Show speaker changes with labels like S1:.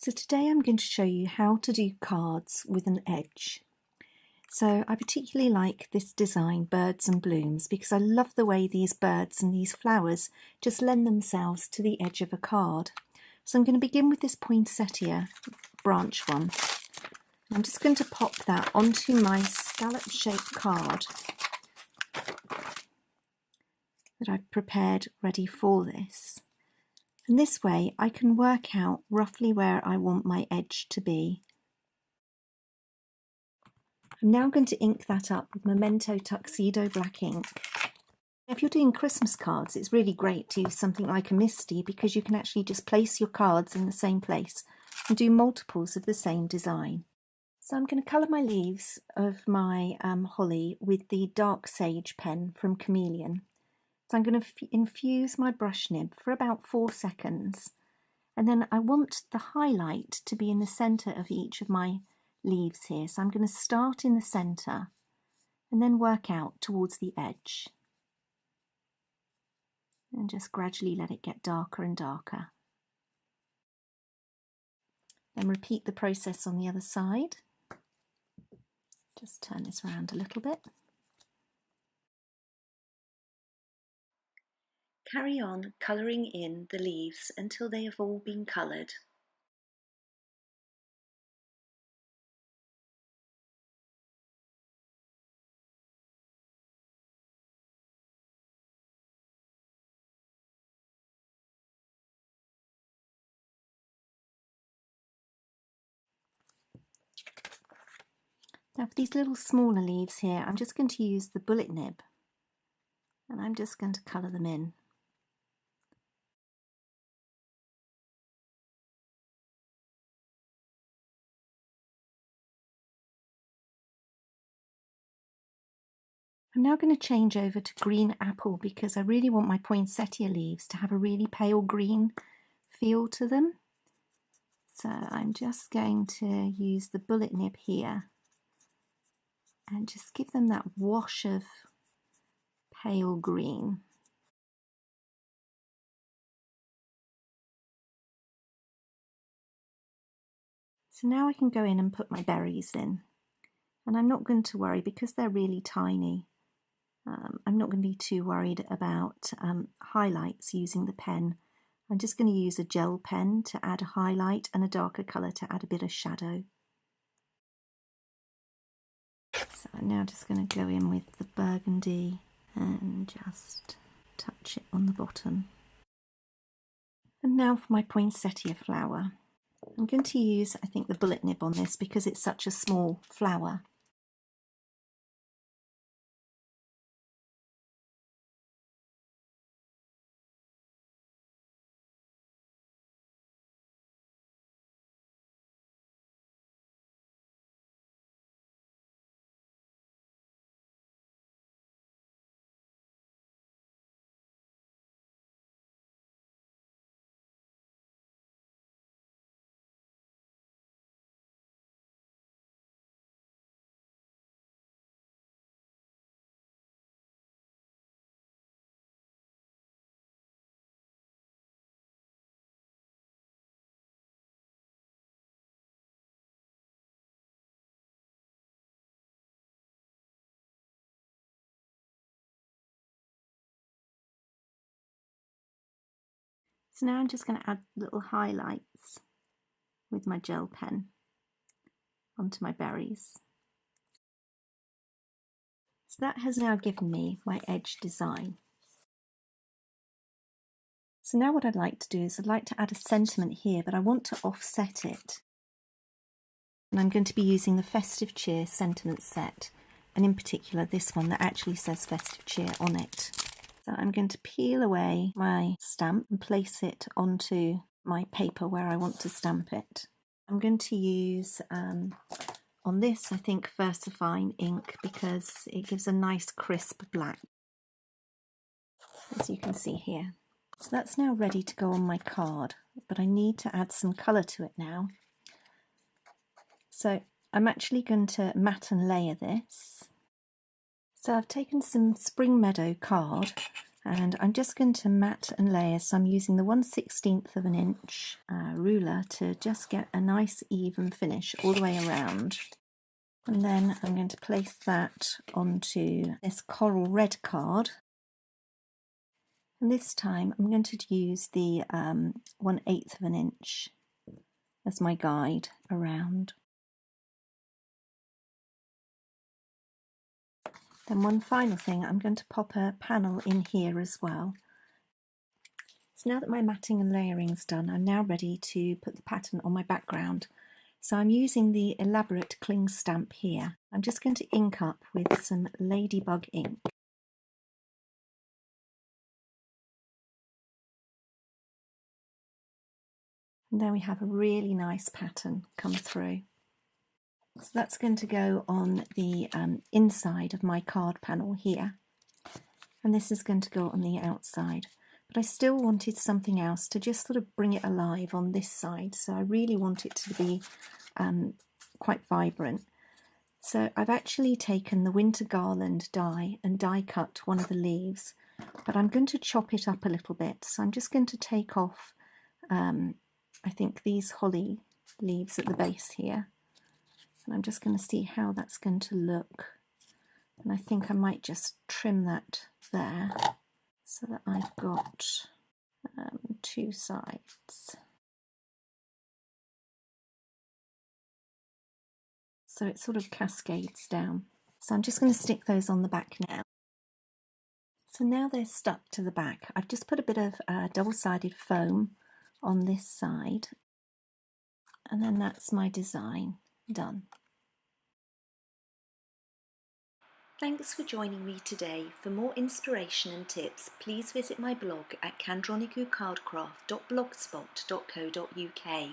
S1: So today I'm going to show you how to do cards with an edge. So I particularly like this design, Birds and Blooms, because I love the way these birds and these flowers just lend themselves to the edge of a card. So I'm going to begin with this poinsettia branch one. I'm just going to pop that onto my scallop shaped card that I've prepared ready for this. And this way I can work out roughly where I want my edge to be. I'm now going to ink that up with Memento Tuxedo black ink. If you're doing Christmas cards, it's really great to use something like a MISTI because you can actually just place your cards in the same place and do multiples of the same design. So I'm going to colour my leaves of my holly with the Dark Sage pen from Chameleon. So I'm going to infuse my brush nib for about 4 seconds, and then I want the highlight to be in the centre of each of my leaves here. So I'm going to start in the centre and then work out towards the edge and just gradually let it get darker and darker. Then repeat the process on the other side. Just turn this around a little bit. Carry on colouring in the leaves until they have all been coloured. Now for these little smaller leaves here, I'm just going to use the bullet nib and I'm just going to colour them in. I'm now going to change over to green apple because I really want my poinsettia leaves to have a really pale green feel to them. So I'm just going to use the bullet nib here and just give them that wash of pale green. So now I can go in and put my berries in, and I'm not going to worry because they're really tiny. I'm not going to be too worried about highlights using the pen. I'm just going to use a gel pen to add a highlight and a darker colour to add a bit of shadow. So I'm now just going to go in with the burgundy and just touch it on the bottom. And now for my poinsettia flower. I'm going to use, I think, the bullet nib on this because it's such a small flower. So now I'm just going to add little highlights with my gel pen onto my berries. So that has now given me my edge design. So now what I'd like to do is I'd like to add a sentiment here, but I want to offset it. And I'm going to be using the Festive Cheer sentiment set, and in particular this one that actually says Festive Cheer on it. So I'm going to peel away my stamp and place it onto my paper where I want to stamp it. I'm going to use on this, I think, VersaFine ink because it gives a nice crisp black, as you can see here. So that's now ready to go on my card, but I need to add some colour to it now. So I'm actually going to matte and layer this. So I've taken some Spring Meadow card And I'm just going to mat and layer, so I'm using the 1/16 of an inch ruler to just get a nice even finish all the way around. And then I'm going to place that onto this coral red card. And this time I'm going to use the 1/8 of an inch as my guide around. Then one final thing, I'm going to pop a panel in here as well. So now that my matting and layering is done, I'm now ready to put the pattern on my background. So I'm using the elaborate cling stamp here. I'm just going to ink up with some ladybug ink. And then we have a really nice pattern come through. So that's going to go on the inside of my card panel here. And this is going to go on the outside. But I still wanted something else to just sort of bring it alive on this side. So I really want it to be quite vibrant. So I've actually taken the winter garland die and die cut one of the leaves, but I'm going to chop it up a little bit. So I'm just going to take off, I think, these holly leaves at the base here. And I'm just going to see how that's going to look. And I think I might just trim that there so that I've got two sides. So it sort of cascades down. So I'm just going to stick those on the back now. So now they're stuck to the back. I've just put a bit of double-sided foam on this side, and then that's my design done. Thanks for joining me today. For more inspiration and tips, please visit my blog at candronicocardcraft.blogspot.co.uk.